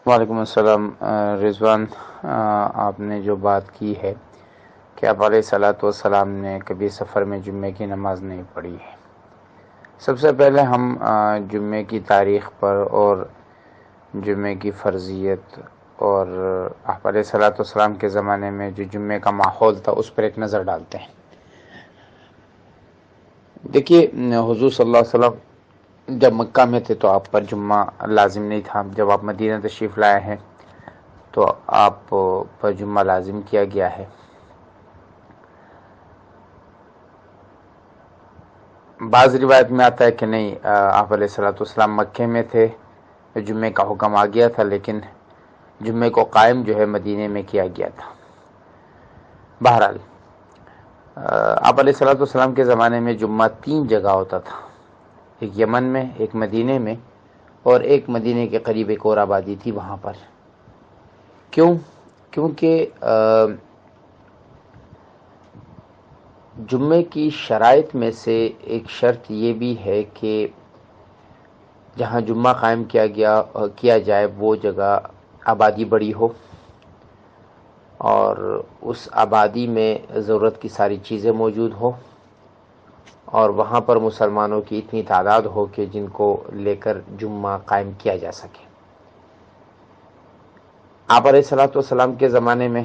وعلیکم السلام رضوان، آپ نے جو بات کی ہے کہ آپ علیہ الصلوۃ والسلام نے کبھی سفر میں جمعے کی نماز نہیں پڑھی ہے۔ سب سے پہلے ہم جمعے کی تاریخ پر اور جمعے کی فرضیت اور آپ علیہ الصلوۃ والسلام کے زمانے میں جو جمعے کا ماحول تھا اس پر ایک نظر ڈالتے ہیں۔ دیکھیے، حضور صلی اللہ علیہ وسلم جب مکہ میں تھے تو آپ پر جمعہ لازم نہیں تھا۔ جب آپ مدینہ تشریف لائے ہیں تو آپ پر جمعہ لازم کیا گیا ہے۔ بعض روایت میں آتا ہے کہ نہیں، آپ علیہ الصلوۃ والسلام مکے میں تھے، جمعے کا حکم آ گیا تھا، لیکن جمعے کو قائم جو ہے مدینے میں کیا گیا تھا۔ بہرحال آپ علیہ الصلوۃ والسلام کے زمانے میں جمعہ 3 جگہ ہوتا تھا، ایک یمن میں، ایک مدینے میں، اور ایک مدینے کے قریب ایک اور آبادی تھی وہاں پر۔ کیونکہ جمعے کی شرائط میں سے ایک شرط یہ بھی ہے کہ جہاں جمعہ قائم کیا جائے وہ جگہ آبادی بڑی ہو، اور اس آبادی میں ضرورت کی ساری چیزیں موجود ہو، اور وہاں پر مسلمانوں کی اتنی تعداد ہو کہ جن کو لے کر جمعہ قائم کیا جا سکے۔ آپ علیہ الصلوۃ والسلام کے زمانے میں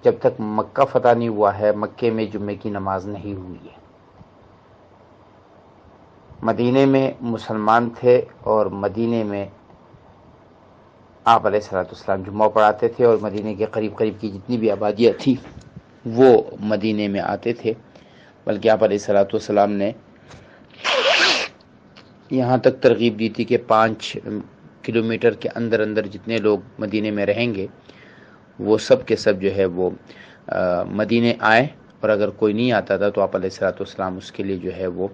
جب تک مکہ فتح نہیں ہوا ہے، مکے میں جمعے کی نماز نہیں ہوئی ہے۔ مدینے میں مسلمان تھے اور مدینے میں آپ علیہ الصلوۃ والسلام جمعہ پڑھاتے تھے، اور مدینے کے قریب کی جتنی بھی آبادیاں تھی وہ مدینے میں آتے تھے۔ بلکہ آپ علیہ الصلوۃ والسلام نے یہاں تک ترغیب دی تھی کہ 5 کلومیٹر کے اندر جتنے لوگ مدینے میں رہیں گے وہ سب کے سب جو ہے وہ مدینے آئے، اور اگر کوئی نہیں آتا تھا تو آپ علیہ الصلوۃ والسلام اس کے لیے جو ہے وہ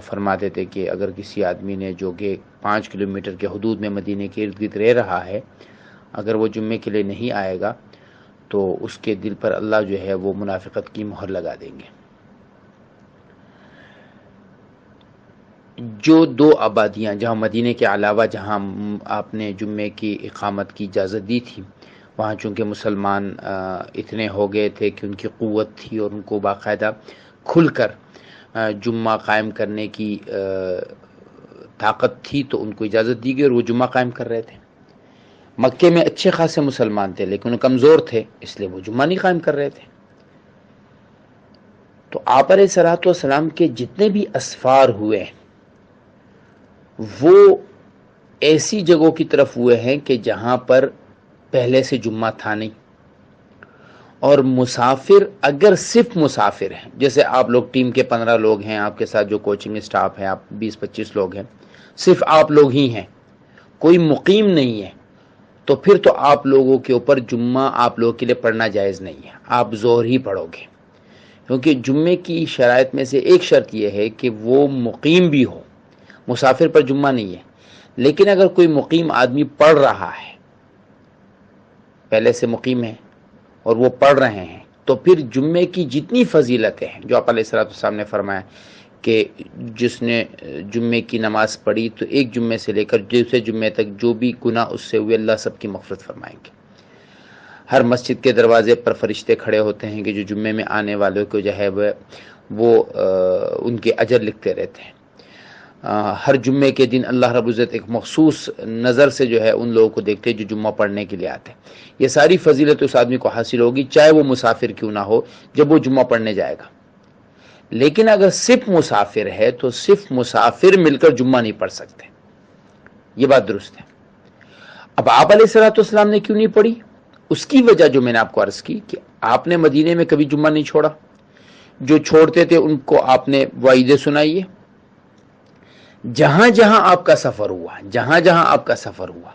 فرماتے تھے کہ اگر کسی آدمی نے جو کہ 5 کلومیٹر کے حدود میں مدینے کے ارد گرد رہ رہا ہے، اگر وہ جمعے کے لیے نہیں آئے گا تو اس کے دل پر اللہ جو ہے وہ منافقت کی مہر لگا دیں گے۔ جو 2 آبادیاں جہاں مدینے کے علاوہ جہاں آپ نے جمعے کی اقامت کی اجازت دی تھی، وہاں چونکہ مسلمان اتنے ہو گئے تھے کہ ان کی قوت تھی اور ان کو باقاعدہ کھل کر جمعہ قائم کرنے کی طاقت تھی، تو ان کو اجازت دی گئی اور وہ جمعہ قائم کر رہے تھے۔ مکے میں اچھے خاصے مسلمان تھے لیکن وہ کمزور تھے، اس لیے وہ جمعہ نہیں قائم کر رہے تھے۔ تو آپ علیہ الصلوۃ والسلام کے جتنے بھی اسفار ہوئے وہ ایسی جگہوں کی طرف ہوئے ہیں کہ جہاں پر پہلے سے جمعہ تھا نہیں، اور مسافر اگر صرف مسافر ہیں، جیسے آپ لوگ ٹیم کے 15 لوگ ہیں، آپ کے ساتھ جو کوچنگ سٹاف ہے، آپ 20-25 لوگ ہیں، صرف آپ لوگ ہی ہیں، کوئی مقیم نہیں ہے، تو پھر تو آپ لوگوں کے اوپر جمعہ آپ لوگوں کے لیے پڑھنا جائز نہیں ہے، آپ ظہر ہی پڑھو گے، کیونکہ جمعے کی شرائط میں سے ایک شرط یہ ہے کہ وہ مقیم بھی ہو۔ مسافر پر جمعہ نہیں ہے، لیکن اگر کوئی مقیم آدمی پڑھ رہا ہے، پہلے سے مقیم ہے اور وہ پڑھ رہے ہیں، تو پھر جمعے کی جتنی فضیلتیں ہیں جو آپ علیہ الصلوۃ والسلام نے فرمایا کہ جس نے جمعے کی نماز پڑھی تو ایک جمعے سے لے کر دوسرے جمعے تک جو بھی گناہ اس سے ہوئے اللہ سب کی مغفرت فرمائیں گے۔ ہر مسجد کے دروازے پر فرشتے کھڑے ہوتے ہیں کہ جو جمعے میں آنے والوں کو جو ہے وہ ان کے اجر لکھتے رہتے ہیں۔ ہر جمعے کے دن اللہ رب العزت ایک مخصوص نظر سے جو ہے ان لوگوں کو دیکھتے ہیں جو جمعہ پڑھنے کے لیے آتے ہیں۔ یہ ساری فضیلت اس آدمی کو حاصل ہوگی چاہے وہ مسافر کیوں نہ ہو جب وہ جمعہ پڑھنے جائے گا۔ لیکن اگر صرف مسافر ہے تو صرف مسافر مل کر جمعہ نہیں پڑھ سکتے، یہ بات درست ہے۔ اب آپ علیہ الصلوۃ والسلام نے کیوں نہیں پڑھی؟ اس کی وجہ جو میں نے آپ کو عرض کی کہ آپ نے مدینے میں کبھی جمعہ نہیں چھوڑا، جو چھوڑتے تھے ان کو آپ نے وعیدیں سنائی ہے۔ جہاں جہاں آپ کا سفر ہوا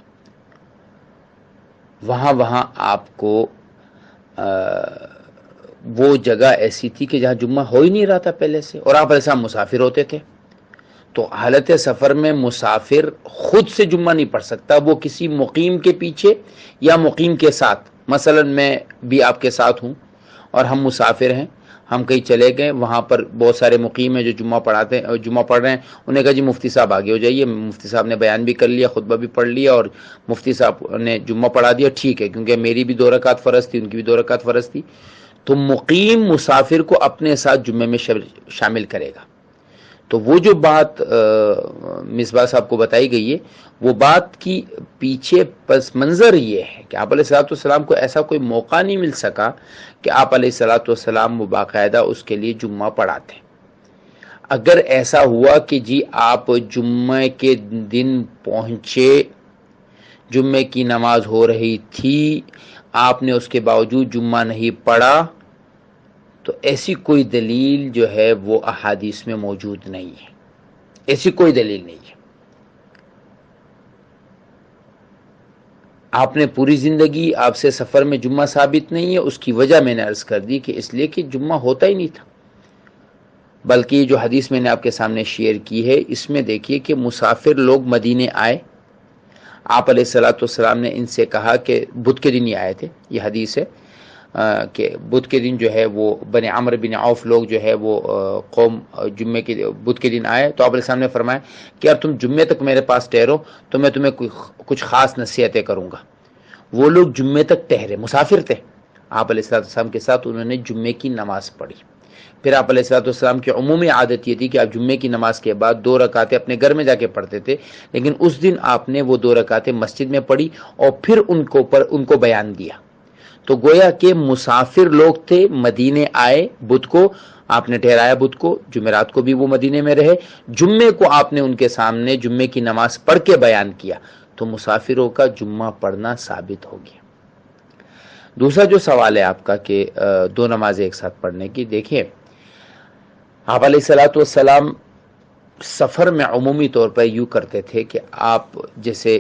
وہاں آپ کو وہ جگہ ایسی تھی کہ جہاں جمعہ ہو ہی نہیں رہا تھا پہلے سے، اور آپ ایسا مسافر ہوتے تھے، تو حالت سفر میں مسافر خود سے جمعہ نہیں پڑھ سکتا، وہ کسی مقیم کے پیچھے یا مقیم کے ساتھ، مثلا میں بھی آپ کے ساتھ ہوں اور ہم مسافر ہیں، ہم کہیں چلے گئے، وہاں پر بہت سارے مقیم ہیں جو جمعہ پڑھ رہے ہیں، انہیں کہا جی مفتی صاحب آگے ہو جائیے، مفتی صاحب نے بیان بھی کر لیا، خطبہ بھی پڑھ لیا اور مفتی صاحب نے جمعہ پڑھا دیا، ٹھیک ہے، کیونکہ میری بھی 2 رکعت فرض تھی، ان کی بھی 2 رکعت فرض تھی، تو مقیم مسافر کو اپنے ساتھ جمعے میں شامل کرے گا۔ تو وہ جو بات مصباح صاحب کو بتائی گئی ہے، وہ بات کی پیچھے پس منظر یہ ہے کہ آپ علیہ الصلوۃ والسلام کو ایسا کوئی موقع نہیں مل سکا کہ آپ علیہ الصلوۃ والسلام باقاعدہ اس کے لیے جمعہ پڑھاتے۔ اگر ایسا ہوا کہ جی آپ جمعے کے دن پہنچے، جمعے کی نماز ہو رہی تھی، آپ نے اس کے باوجود جمعہ نہیں پڑھا، تو ایسی کوئی دلیل جو ہے وہ احادیث میں موجود نہیں ہے، ایسی کوئی دلیل نہیں ہے۔ آپ نے پوری زندگی آپ سے سفر میں جمعہ ثابت نہیں ہے، اس کی وجہ میں نے عرض کر دی کہ اس لیے کہ جمعہ ہوتا ہی نہیں تھا۔ بلکہ یہ جو حدیث میں نے آپ کے سامنے شیئر کی ہے، اس میں دیکھیے کہ مسافر لوگ مدینے آئے، آپ علیہ الصلوۃ والسلام نے ان سے کہا کہ بدھ کے دن ہی آئے تھے، یہ حدیث ہے کہ بدھ کے دن جو ہے وہ بنی عمرو بن عوف لوگ جو ہے وہ قوم جمعے کے بدھ کے دن آئے، تو آپ علیہ السلام نے فرمایا کہ یار تم جمعے تک میرے پاس ٹھہرو تو میں تمہیں کچھ خاص نصیحتیں کروں گا۔ وہ لوگ جمعے تک ٹھہرے، مسافر تھے، آپ علیہ السلام کے ساتھ انہوں نے جمعے کی نماز پڑھی۔ پھر آپ علیہ السلام کی عمومی عادت یہ تھی کہ آپ جمعے کی نماز کے بعد 2 رکعتیں اپنے گھر میں جا کے پڑھتے تھے، لیکن اس دن آپ نے وہ 2 رکعتیں مسجد میں پڑھی اور پھر ان کو بیان دیا۔ تو گویا کہ مسافر لوگ تھے، مدینے آئے، بدھ کو آپ نے ٹھہرایا، بدھ کو، جمعرات کو بھی وہ مدینے میں رہے، جمعے کو آپ نے ان کے سامنے جمعے کی نماز پڑھ کے بیان کیا، تو مسافروں کا جمعہ پڑھنا ثابت ہو گیا۔ دوسرا جو سوال ہے آپ کا کہ 2 نمازیں ایک ساتھ پڑھنے کی، دیکھیں آپ علیہ الصلوۃ والسلام سفر میں عمومی طور پر یوں کرتے تھے کہ آپ جیسے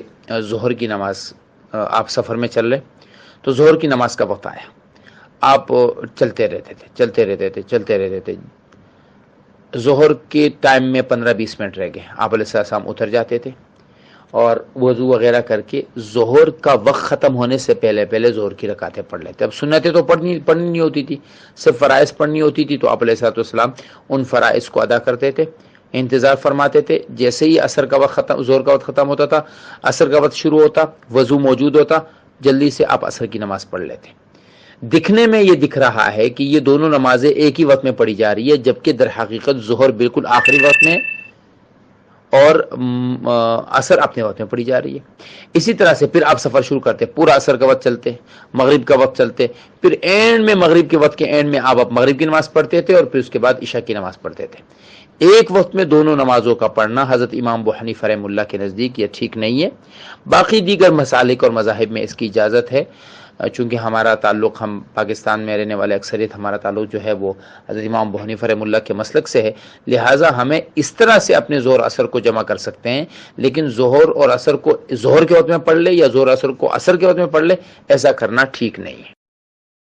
ظہر کی نماز، آپ سفر میں چل رہے تو ظہر کی نماز کا وقت آیا، آپ چلتے رہتے تھے، ظہر کے ٹائم میں 15-20 منٹ رہ گئے، آپ علیہ السلام اتر جاتے تھے اور وضو وغیرہ کر کے ظہر کا وقت ختم ہونے سے پہلے ظہر کی رکعتیں پڑھ لیتے۔ اب سنتیں تو پڑھنی نہیں ہوتی تھی، صرف فرائض پڑھنی ہوتی تھی، تو آپ علیہ السلام ان فرائض کو ادا کرتے تھے، انتظار فرماتے تھے، جیسے ہی ظہر کا وقت ختم ہوتا تھا، عصر کا وقت شروع ہوتا، وضو موجود ہوتا، جلدی سے آپ عصر کی نماز پڑھ لیتے۔ دکھنے میں یہ دکھ رہا ہے کہ یہ دونوں نمازیں ایک ہی وقت میں پڑھی جا رہی ہے، جبکہ در حقیقت ظہر بالکل آخری وقت میں اور عصر اپنے وقت میں پڑھی جا رہی ہے۔ اسی طرح سے پھر آپ سفر شروع کرتے، پورا عصر کا وقت چلتے، مغرب کا وقت چلتے، پھر اینڈ میں مغرب کے وقت کے اینڈ میں آپ مغرب کی نماز پڑھتے تھے اور پھر اس کے بعد عشاء کی نماز پڑھتے تھے۔ ایک وقت میں دونوں نمازوں کا پڑھنا حضرت امام ابو حنیفہ رحمہ اللہ کے نزدیک یہ ٹھیک نہیں ہے۔ باقی دیگر مسالک اور مذاہب میں اس کی اجازت ہے، چونکہ ہمارا تعلق، ہم پاکستان میں رہنے والے اکثریت، ہمارا تعلق جو ہے وہ حضرت امام ابو حنیفہ رحمہ اللہ کے مسلک سے ہے، لہٰذا ہمیں اس طرح سے اپنے ظہر عصر کو جمع کر سکتے ہیں، لیکن ظہر اور عصر کو ظہر کے وقت میں پڑھ لے یا ظہر عصر کو عصر کے وقت میں پڑھ لے، ایسا کرنا ٹھیک نہیں ہے۔